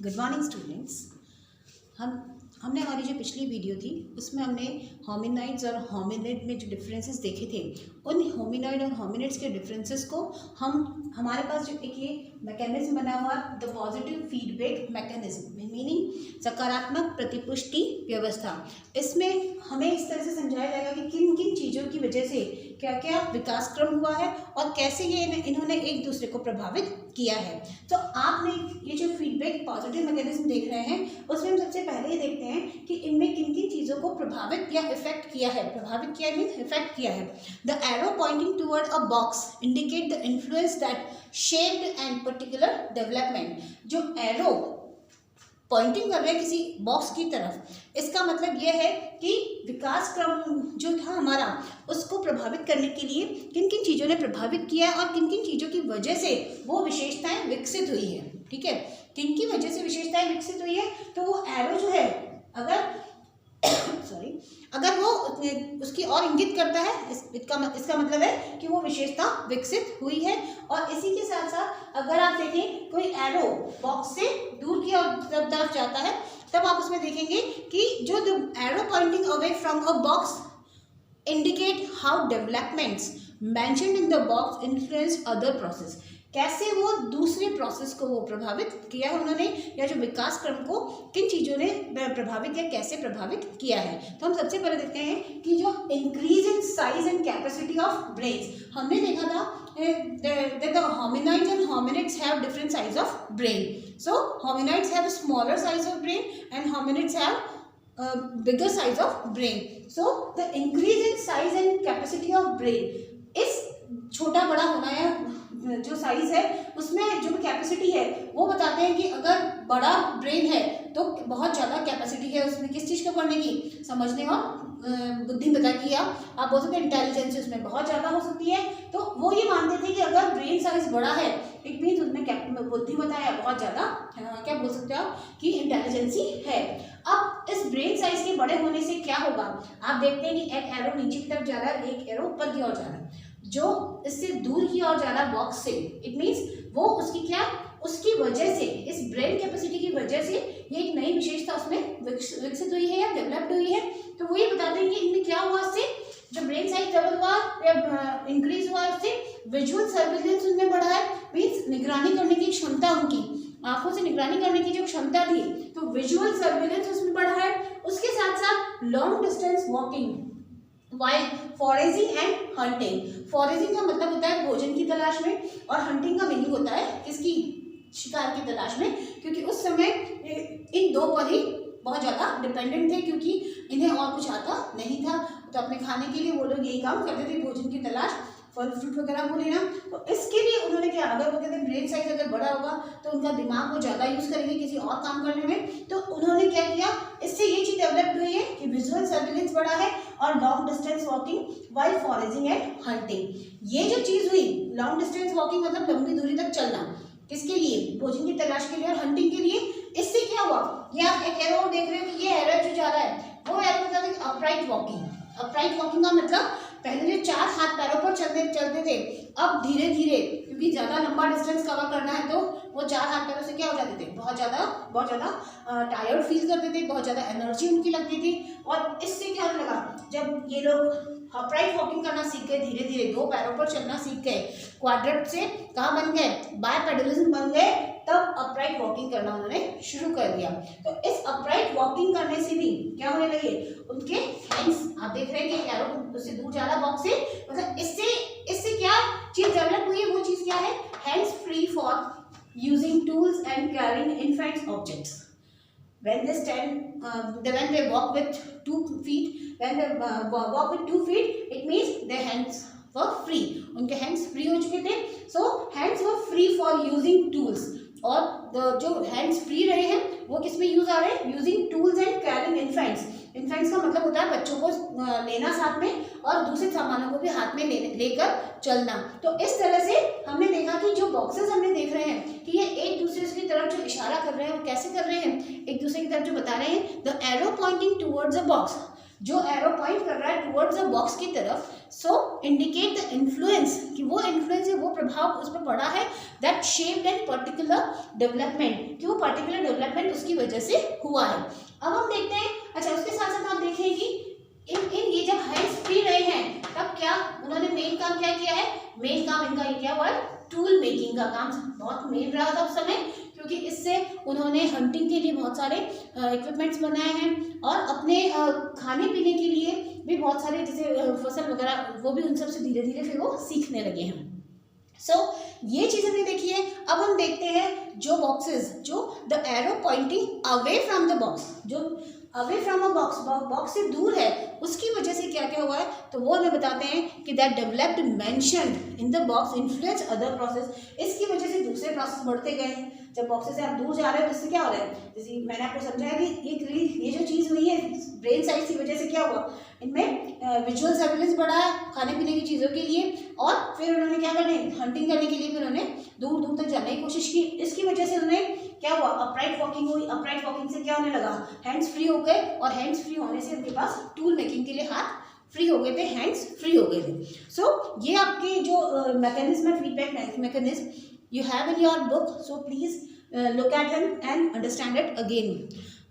Good morning students. हमने हमारी जो पिछली वीडियो थी उसमें हमने होमिनाइड्स और होमिनिड में जो डिफरेंसेस देखे थे, उन होमिनाइड और होमिनिड्स के डिफरेंसेस को हमारे पास जो एक ये मैकेनिज्म बना हुआ, the positive feedback mechanism, meaning सकारात्मक प्रतिपुष्टि व्यवस्था, इसमें हमें इस तरह से समझाया जाएगा कि किन किन चीज़ों की वजह से क्या क्या विकास क्रम हुआ है और कैसे ये इन्होंने एक दूसरे को प्रभावित किया है। तो आपने ये जो फीडबैक पॉजिटिव मैकेनिज्म देख रहे हैं उसमें हम सबसे पहले ही देखते हैं कि इनमें किन किन चीज़ों को प्रभावित या इफेक्ट किया है। प्रभावित किया मीन्स इफेक्ट किया है। The arrow pointing toward a box indicate the influence that shaped and particular development. जो एरो पॉइंटिंग कर रहे हैं किसी बॉक्स की तरफ, इसका मतलब यह है कि विकास क्रम जो था हमारा उसको प्रभावित करने के लिए किन किन चीज़ों ने प्रभावित किया है और किन किन चीज़ों की वजह से वो विशेषताएं विकसित हुई है। ठीक है, किन की वजह से विशेषताएं विकसित हुई है, तो वो एरो जो है अगर वो उसकी और इंगित करता है, इसका मतलब है कि वो विशेषता विकसित हुई है। और इसी के साथ साथ अगर आप देखें कोई एरो बॉक्स से दूर की तरफ जाता है, तब आप उसमें देखेंगे कि जो the arrow pointing away from a box indicate how developments mentioned in the box influence other process. कैसे वो दूसरे प्रोसेस को वो प्रभावित किया है उन्होंने, या जो विकास क्रम को किन चीज़ों ने प्रभावित या कैसे प्रभावित किया है। तो हम सबसे पहले देखते हैं कि जो increase in size and capacity of brains, हमने देखा था that the hominids and hominids have different size of brain. So hominids have a smaller size of brain and hominids have bigger size of brain. So the increase in size and capacity of brain, इस छोटा बड़ा होना या जो size है उसमें जो capacity है वो बताते हैं कि अगर बड़ा ब्रेन है तो बहुत ज़्यादा कैपेसिटी है उसमें किस चीज़ को करने की, समझने और बुद्धिमत्ता की, आप बोल सकते हैं इंटेलिजेंस उसमें बहुत ज़्यादा हो सकती है। तो वो ये मानते थे कि अगर ब्रेन साइज बड़ा है इट मीन्स उसमें बुद्धिमत्ता है बहुत ज़्यादा, क्या बोल सकते हो आप कि इंटेलिजेंसी है। अब इस ब्रेन साइज के बड़े होने से क्या होगा, आप देखते हैं कि एक एरो नीचे की तरफ जा रहा है, एक एरो ऊपर की ओर जा रहा है। जो इससे दूर की ओर जा रहा है बॉक्स से, इट मीन्स वो उसकी वजह से, इस ब्रेन कैपेसिटी की वजह से ये एक नई विशेषता उसमें विकसित हुई है या डेवलप्ड हुई है। तो वो ये बताते हैं कि इनमें क्या हुआ, इससे जो ब्रेन साइज डबल हुआ या इंक्रीज हुआ, उससे विजुअल सर्विलेंस उनमें बढ़ा है, मीन्स निगरानी करने की क्षमता, उनकी आंखों से निगरानी करने की जो क्षमता थी, तो विजुअल सर्विलेंस उसमें बढ़ा है। उसके साथ साथ long distance walking while foraging and hunting. Foraging का मतलब होता है भोजन की तलाश में, और हंटिंग का मीनिंग होता है किसकी, शिकार की तलाश में, क्योंकि उस समय इन दो पर ही बहुत ज़्यादा डिपेंडेंट थे, क्योंकि इन्हें और कुछ आता नहीं था। तो अपने खाने के लिए वो लोग यही काम करते थे, भोजन की तलाश, फल फ्रूट वगैरह वो लेना। तो इसके लिए उन्होंने क्या, अगर वो कहते हैं ब्रेन साइज अगर बड़ा होगा तो उनका दिमाग को ज़्यादा यूज़ करेंगे किसी और काम करने में, तो उन्होंने क्या किया, इससे ये चीज़ डेवलप हुई है कि विजुअल सर्विलेंस बढ़ा है और long distance walking while foraging and hunting. ये जो चीज़ हुई, लॉन्ग डिस्टेंस वॉकिंग मतलब लंबी दूरी तक चलना, किसके लिए, भोजन की तलाश के लिए और हंटिंग के लिए। इससे क्या हुआ, ये आप एक एरो देख रहे हो कि ये एरो जो जा रहा है वो एरो बता दें अपराइट वॉकिंग। अपराइट वॉकिंग का मतलब पहले जो चार हाथ पैरों पर चलते थे, अब धीरे धीरे, क्योंकि ज़्यादा लंबा डिस्टेंस कवर करना है तो वो चार हाथ पैरों से क्या हो जाते थे, बहुत ज़्यादा टायर्ड फील करते थे, बहुत ज़्यादा एनर्जी उनकी लगती थी। और इससे क्या होने लगा, जब ये लोग अपराइट वॉकिंग करना सीख गए, धीरे धीरे दो पैरों पर चलना सीख गए, क्वाड्रप्ट से कहाँ बन गए, बायपेडलिज्म बन गए, तब अपराइट वॉकिंग करना उन्होंने शुरू कर दिया। तो इस अपराइट वॉकिंग करने से भी क्या होने लगे, उनके हैंड्स, आप देख रहे हैं कि एरो उससे दूर जा रहा बॉक्स से, मतलब इससे क्या चीज डेवलप हुई है, वो चीज क्या है, hands free for using tools and carrying infinite objects. When they walk with 2 feet, when they walk with 2 feet, it means their hands were free. उनके hands free हो चुके थे, so hands were free for using tools. और जो hands free रहे हैं वो किस में यूज आ रहे हैं, यूजिंग टूल्स एंड कैरिंग इनफेंट्स। इनफेंट्स का मतलब होता है बच्चों को लेना साथ में और दूसरे सामानों को भी हाथ में लेकर चलना। तो इस तरह से हमने देखा कि जो बॉक्सेस हमने देख रहे हैं कि ये एक दूसरे की तरफ जो इशारा कर रहे हैं वो कैसे कर रहे हैं, एक दूसरे की तरफ जो बता रहे हैं, the arrow pointing towards a box जो एरो पॉइंट कर रहा है टुवर्ड्स द बॉक्स की तरफ, सो इंडिकेट द इन्फ्लुएंस, कि वो इन्फ्लुएंस है, वो प्रभाव उस पर पड़ा है, that shaped and particular development, कि वो पर्टिकुलर डेवलपमेंट उसकी वजह से हुआ है। अब हम देखते हैं, अच्छा उसके साथ साथ आप देखें कि इन ये जब हैंड्स फ्री रहे हैं तब क्या उन्होंने मेन काम क्या किया है, मेन काम इनका ये क्या हुआ है, टूल मेकिंग का काम बहुत मेन रहा था उस समय, क्योंकि इससे उन्होंने हंटिंग के लिए बहुत सारे इक्विपमेंट्स बनाए हैं और अपने खाने पीने के लिए भी बहुत सारे जैसे फसल वगैरह वो भी उन सब से धीरे धीरे फिर वो सीखने लगे हैं। सो ये चीज़ हमने देखी है। अब हम देखते हैं जो बॉक्सेस, जो the arrow pointing away from the box, जो away from a box, box से दूर है, उसकी वजह से क्या क्या हुआ है, तो वो हमें बताते हैं कि that developed mentioned in the box influence other process, इसकी वजह से दूसरे प्रोसेस बढ़ते गए हैं। जब बॉक्सेस से आप दूर जा रहे हो तो इससे क्या हो रहा है, जैसे मैंने आपको समझाया कि ये जो चीज़ हुई है ब्रेन साइड की वजह से क्या हुआ, इनमें विजुअल सर्विलेंस बढ़ा है खाने पीने की चीज़ों के लिए, और फिर उन्होंने क्या करने, हंटिंग करने के लिए फिर उन्होंने दूर दूर तक जाने की कोशिश की। इसकी वजह से उन्हें क्या हुआ, अपराइट वॉकिंग हुई। अपराइट वॉकिंग से क्या होने लगा, हैंड्स फ्री हो गए, और हैंड्स फ्री होने से उनके पास टूल मेकिंग के लिए हाथ फ्री हो गए थे, हैंड्स फ्री हो गए थे। सो ये आपके जो मैकेनिज्म है, feedback mechanism you have in your book, so please look at them and understand it again.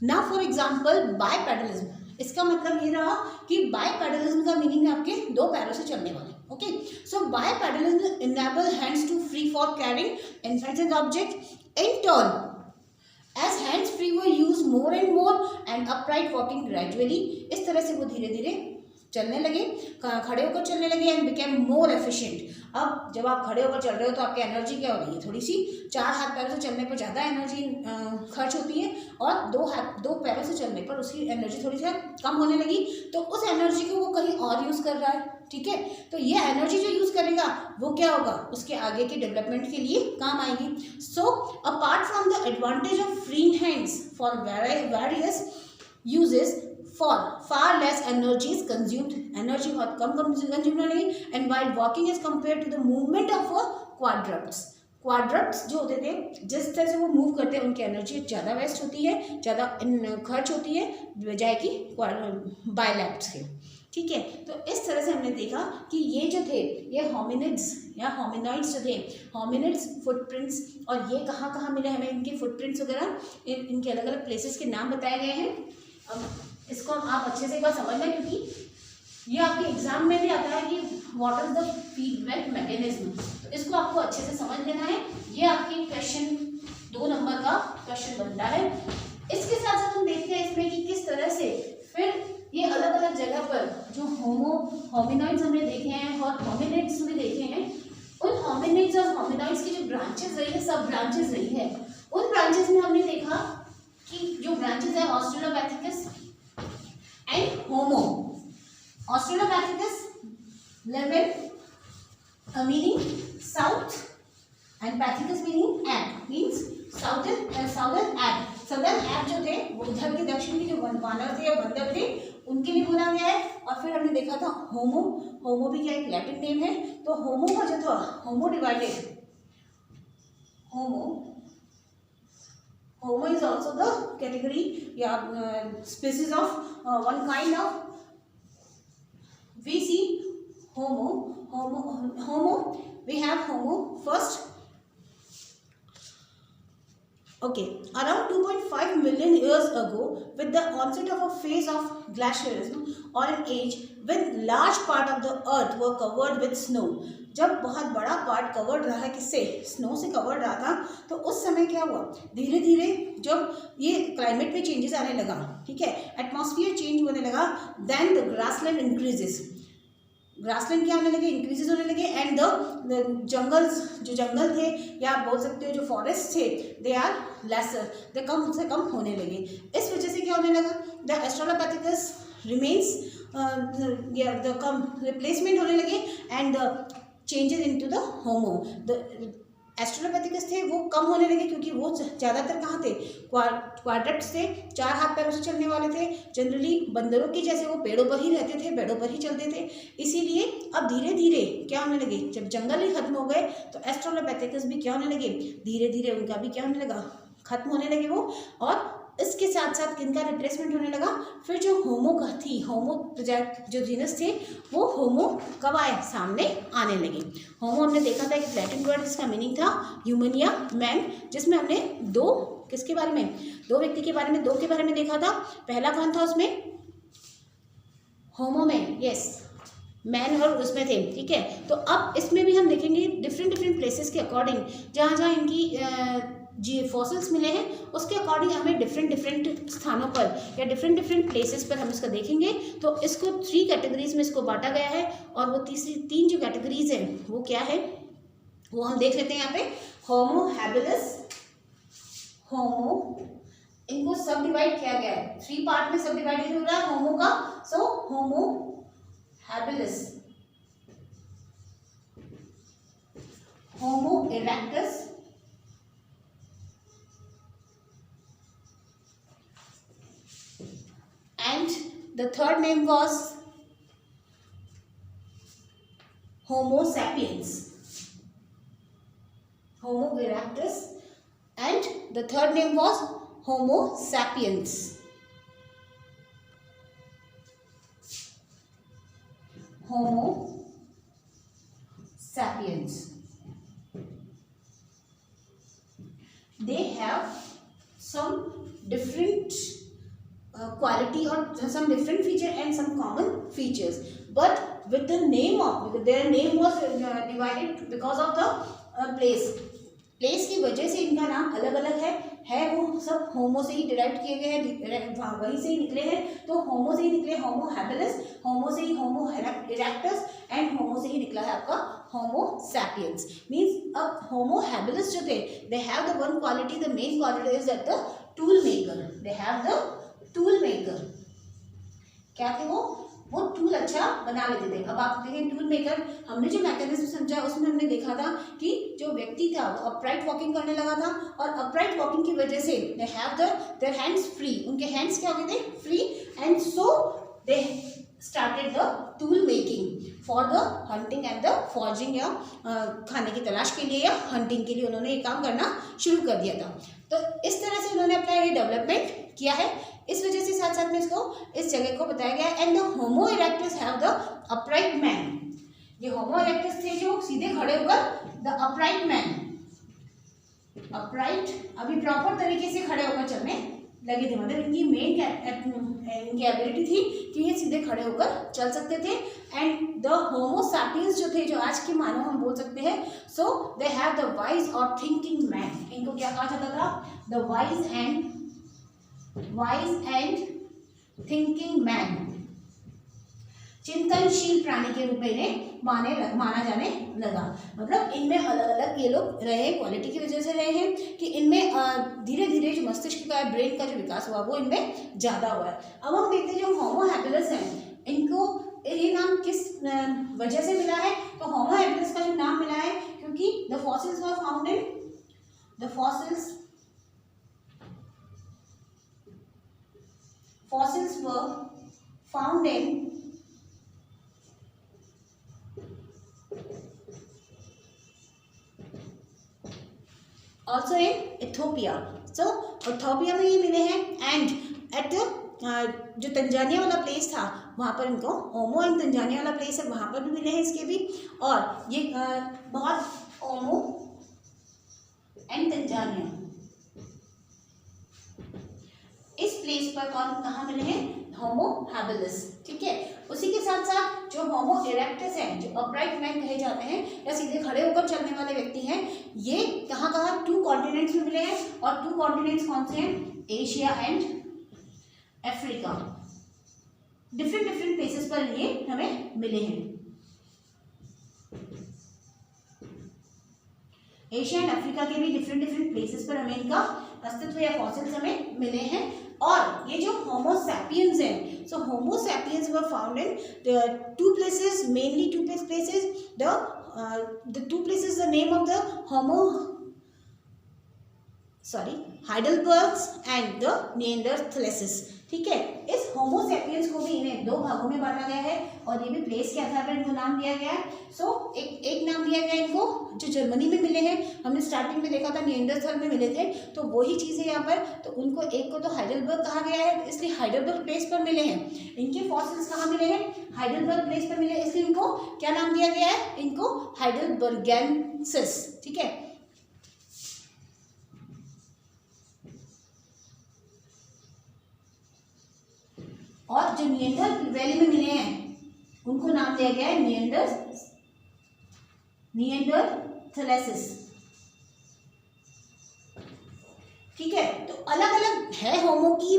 Now for example bipedalism, इसका मतलब ये रहा कि bipedalism का मीनिंग है आपके दो पैरों से चलने वाले। Okay, so bipedalism enable hands to free for carrying inflated object in turn, as hands free were used more and more and upright walking gradually, इस तरह से वो धीरे धीरे चलने लगे, खड़े होकर चलने लगे, एंड बिकेम मोर एफिशिएंट। अब जब आप खड़े होकर चल रहे हो तो आपकी एनर्जी क्या हो रही है, थोड़ी सी, चार हाथ पैरों से चलने पर ज़्यादा एनर्जी खर्च होती है, और दो पैरों से चलने पर उसकी एनर्जी थोड़ी सी कम होने लगी, तो उस एनर्जी को वो कहीं और यूज़ कर रहा है। ठीक है, तो ये एनर्जी जो यूज़ करेगा वो क्या होगा, उसके आगे के डेवलपमेंट के लिए काम आएगी। So apart from the advantage of free hands for various uses, for far less energy is consumed, energy बहुत कम कंज्यूम होगी, and while walking is compared to the movement of quadrupeds, क्वाड्रप्ट्स जो होते थे जिस तरह से वो मूव करते हैं उनकी एनर्जी ज़्यादा वेस्ट होती है, ज़्यादा खर्च होती है बजाय कि बाइलैप्स के। ठीक है, तो इस तरह से हमने देखा कि ये जो थे, ये होमिनिड्स या होमिनॉइड्स जो थे, होमिनिड्स फुटप्रिंट्स, और ये कहाँ कहाँ मिले हमें इनके फुटप्रिंट्स वगैरह, इनके अलग अलग प्लेसेस के नाम बताए गए हैं। अब इसको आप अच्छे से एक बार समझ लें, क्योंकि ये आपके एग्जाम में भी आता है कि what is the feedback mechanism, तो इसको आपको अच्छे से समझ लेना है। ये आपके क्वेश्चन 2 नंबर का क्वेश्चन बनता है। इसके साथ साथ हम देखते हैं इसमें कि किस तरह से फिर ये अलग अलग जगह पर जो होमिनॉइड्स हमने देखे हैं और होमिनिड्स में देखे हैं, उन होमिनिड्स और होमिनॉइड्स की जो ब्रांचेस रही है, सब ब्रांचेस रही है, उन ब्रांचेस में हमने देखा कि जो ब्रांचेस है Australopithecus and Homo. Australopithecus level meaning south and pithecus meaning ape, means southern ape. Southern ape जो थे वो उधर के दक्षिण के जो वानर थे या बंदर थे उनके लिए बोला गया है। और फिर हमने देखा था होमो, होमो भी क्या एक लैटिन नेम है, तो होमो का जो था, Homo divided, Homo is also the category species of one kind of, we see homo, we have homo first. Okay, around 2.5 million years ago, with the onset of a phase of glaciarism or an age when large part of the earth were covered with snow, जब बहुत बड़ा part covered रहा है, किससे, snow से covered रहा था, तो उस समय क्या हुआ, धीरे धीरे जब ये क्लाइमेट में चेंजेस आने लगा, ठीक है, एटमॉस्फेयर चेंज होने लगा, then the grassland increases, grassland क्या होने लगे, इंक्रीजेस होने लगे, एंड द जंगल्स, जो जंगल थे या आप बोल सकते हो जो फॉरेस्ट थे, दे आर लेसर, दे कम से कम होने लगे। इस वजह से क्या होने लगा, द ऑस्ट्रेलोपैथिकस रिमेन्स, द कम रिप्लेसमेंट होने लगे, and the changes into the Homo. The Australopithecus थे वो कम होने लगे क्योंकि वो ज़्यादातर कहाँ थे, क्वाड्रप्ट्स थे, 4 हाथ पैरों से चलने वाले थे, जनरली बंदरों की जैसे वो पेड़ों पर ही रहते थे, पेड़ों पर ही चलते थे। इसीलिए अब धीरे धीरे क्या होने लगे, जब जंगल ही खत्म हो गए तो एस्ट्रोलोपैथिकस भी क्या होने लगे, धीरे धीरे उनका भी क्या होने लगा, खत्म होने लगे वो, और इसके साथ साथ किनका रिप्लेसमेंट होने लगा, फिर जो होमो का थी, होमो जो जीनस थे वो होमो कब आए, सामने आने लगे। होमो हमने देखा था एक लैटिन वर्ड जिसका मीनिंग था ह्यूमन या मैन, जिसमें हमने दो किसके बारे में, दो व्यक्ति के बारे में, दो के बारे में देखा था। पहला कौन था उसमें, होमो में, यस मैन और उसमें थे, ठीक है। तो अब इसमें भी हम देखेंगे डिफरेंट प्लेसेस के अकॉर्डिंग, जहाँ जहाँ इनकी जी फॉसिल्स मिले हैं उसके अकॉर्डिंग हमें डिफरेंट स्थानों पर या डिफरेंट प्लेसेस पर हम इसका देखेंगे। तो इसको 3 कैटेगरीज में इसको बांटा गया है, और वो तीसरी 3 जो कैटेगरीज हैं वो क्या है वो हम देख लेते हैं यहाँ पे। होमो हैबिलिस, होमो, इनको सब डिवाइड किया गया है, 3 पार्ट में सब डिवाइडेड हो रहा है होमो का। So Homo habilis, Homo erectus, and the third name was Homo sapiens, Homo erectus, and the third name was Homo sapiens. Homo sapiens. They have some different quality or some different feature and some common features, but with the name of, their name was divided because of the place की वजह से इनका नाम अलग अलग है वो सब होमो से ही डिराइव किए गए हैं, वहीं से ही निकले हैं। तो होमो से ही निकले होमो हैबिलिस, होमो से ही होमो इरेक्टस, एंड होमो से ही निकला है आपका होमो सैपियंस। मीन्स अब होमो हैबिलिस जो थे, they have the one quality, the main quality is that the tool maker, they have the tool maker. क्या थे वो टूल अच्छा बना लेते थे। अब आप देखें टूल मेकर, हमने जो मैकेनिज्म समझा उसमें हमने देखा था कि जो व्यक्ति था वो अपराइट वॉकिंग करने लगा था, और अपराइट वॉकिंग की वजह से they have their hands free, उनके हैंड्स क्या हो गए थे, free, and so they started the tool making for the hunting and the forging, या खाने की तलाश के लिए या हंटिंग के लिए उन्होंने ये काम करना शुरू कर दिया था। तो इस तरह से उन्होंने अपना ये डेवलपमेंट किया है, इस वजह से साथ साथ में इसको इस जगह को बताया गया है। And the homo erectus have the upright man, ये होमो इरेक्टस थे जो सीधे खड़े होकर, द अपराइट मैन, अपराइट अभी प्रॉपर तरीके से खड़े होकर चलने लगे थे, मतलब इनकी इनकी एबिलिटी थी कि ये सीधे खड़े होकर चल सकते थे। एंड द होमो सैपियंस जो थे, जो आज के मानव हम बोल सकते हैं, सो दे हैव द वाइज और थिंकिंग मैन, इनको क्या कहा जाता था, the wise and thinking man, चिंतनशील प्राणी के रूप में इन्हें माना जाने लगा। मतलब इनमें अलग अलग ये लोग रहे, क्वालिटी की वजह से रहे हैं कि इनमें धीरे धीरे जो मस्तिष्क का ब्रेन का जो विकास हुआ वो इनमें ज़्यादा हुआ है। अब हम देखते हैं जो होमो हैबिलिस हैं, इनको ये नाम किस वजह से मिला है, तो होमो हैबिलिस का जो नाम मिला है क्योंकि the fossils were found in fossils were found in also in Ethiopia. So Ethiopia में ये मिले हैं, एंड एट जो तंजानिया वाला प्लेस था वहाँ पर इनको होमो इन तंजानिया वाला प्लेस है, वहाँ पर भी मिले हैं इसके भी। और ये बहुत होमो एंड तंजानिया इस प्लेस पर कहाँ मिले हैं, होमो हैबिलिस, ठीक है। उसी के साथ साथ जो होमो इरेक्टस हैं, जो अपराइट मैन कहे जाते हैं या सीधे खड़े होकर चलने वाले व्यक्ति हैं, ये कहाँ 2 कॉन्टिनेंट्स में मिले हैं, और 2 कॉन्टिनेंट्स कौन से हैं, Asia and Africa. Different places पर ये हमें मिले हैं, एशिया एंड अफ्रीका के भी डिफरेंट प्लेसेस पर हमें इनका अस्तित्व या फॉसिल्स हमें मिले हैं। और ये जो होमो सैपियंस हैं, so Homo sapiens were found in 2 places, mainly 2 places. The 2 places, the name of the Heidelbergs and the Neanderthalensis, ठीक है। इस होमो सैपियंस को भी इन्हें 2 भागों में बांटा गया है और ये भी प्लेस के आधार पर इनको नाम दिया गया है। सो एक नाम दिया गया इनको जो जर्मनी में मिले हैं, हमने स्टार्टिंग में देखा था निएंडरथल में मिले थे, तो वही चीज़ है यहाँ पर। तो उनको एक को तो हाइडेलबर्ग कहा गया है, इसलिए हाइडेलबर्ग प्लेस पर मिले हैं। इनके फॉसिल्स कहाँ मिले हैं? हाइडेलबर्ग प्लेस पर मिले, इसलिए इनको क्या नाम दिया गया है? इनको हाइडेलबर्गेंसिस, ठीक है। और जो निएंडर वैली में मिले हैं उनको नाम दिया गया है निएंडरथैलेसिस, ठीक है। तो अलग अलग है होमो की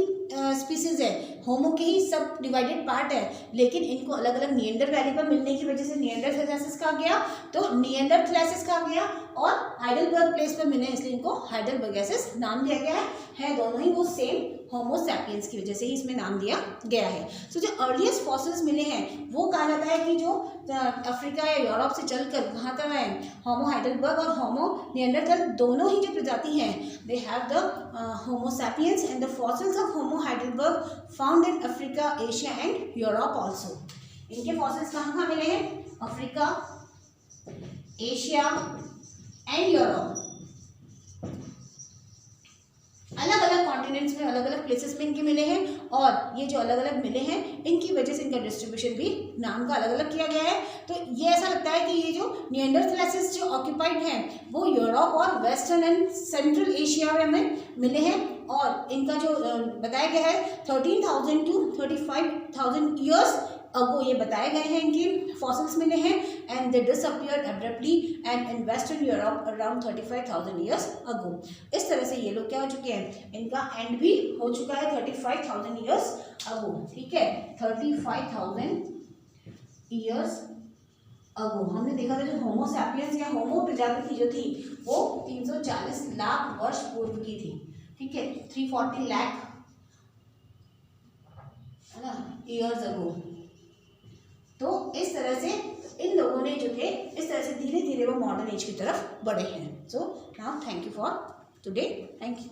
स्पीसीज है, होमो के ही सब डिवाइडेड पार्ट है, लेकिन इनको अलग अलग निएंडर वैली पर मिलने की वजह से निएंडरथैलेसिस कहा गया, तो निएंडरथैलेसिस कहा गया, और हाइडेलबर्ग प्लेस पर मिले इसलिए इनको हाइडेलबर्गेसिस नाम दिया गया है दोनों ही वो सेम होमो सैपियंस की वजह से ही इसमें नाम दिया गया है। सो जो अर्लीस्ट फॉसिल्स मिले हैं वो कहा जाता है कि जो अफ्रीका या यूरोप से चलकर कहाँ तक है, होमो हाइडेलबर्ग और होमो निएंडरथल दोनों ही जो प्रजाति हैं, they have the Homo sapiens and the fossils of homo Heidelberg found in Africa, Asia and Europe also. इनके फॉसिल्स कहाँ कहाँ मिले हैं? अफ्रीका, एशिया एंड यूरोप, अलग अलग कॉन्टिनेंट्स में अलग अलग प्लेसेस में इनके मिले हैं। और ये जो अलग अलग मिले हैं इनकी वजह से इनका डिस्ट्रीब्यूशन भी नाम का अलग अलग किया गया है। तो ये ऐसा लगता है कि ये जो निएंडरथैलेसिस जो ऑक्यूपाइड हैं वो यूरोप और वेस्टर्न एंड सेंट्रल एशिया में मिले हैं, और इनका जो बताया गया है 13,000 to 35,000 ईयर्स अगो ये बताए गए हैं इनके फॉसिल्स मिले हैं, and they disappeared abruptly and in western Europe around 35,000 years ago. इस तरह से ये लोग क्या हो चुके हैं, इनका एंड भी हो चुका है 35,000 ईयर्स अगो, ठीक है, 35,000 ईयर्स अगो। हमने देखा था जो होमो सैपियंस या होमो प्रजाति जो थी वो 340 लाख वर्ष पूर्व की थी, ठीक है, 340 लाख है ना ईयर्स अगो। तो इस तरह से इन लोगों ने जो थे इस तरह से धीरे धीरे वो मॉडर्न एज की तरफ बढ़े हैं। So now thank you for today, thank you.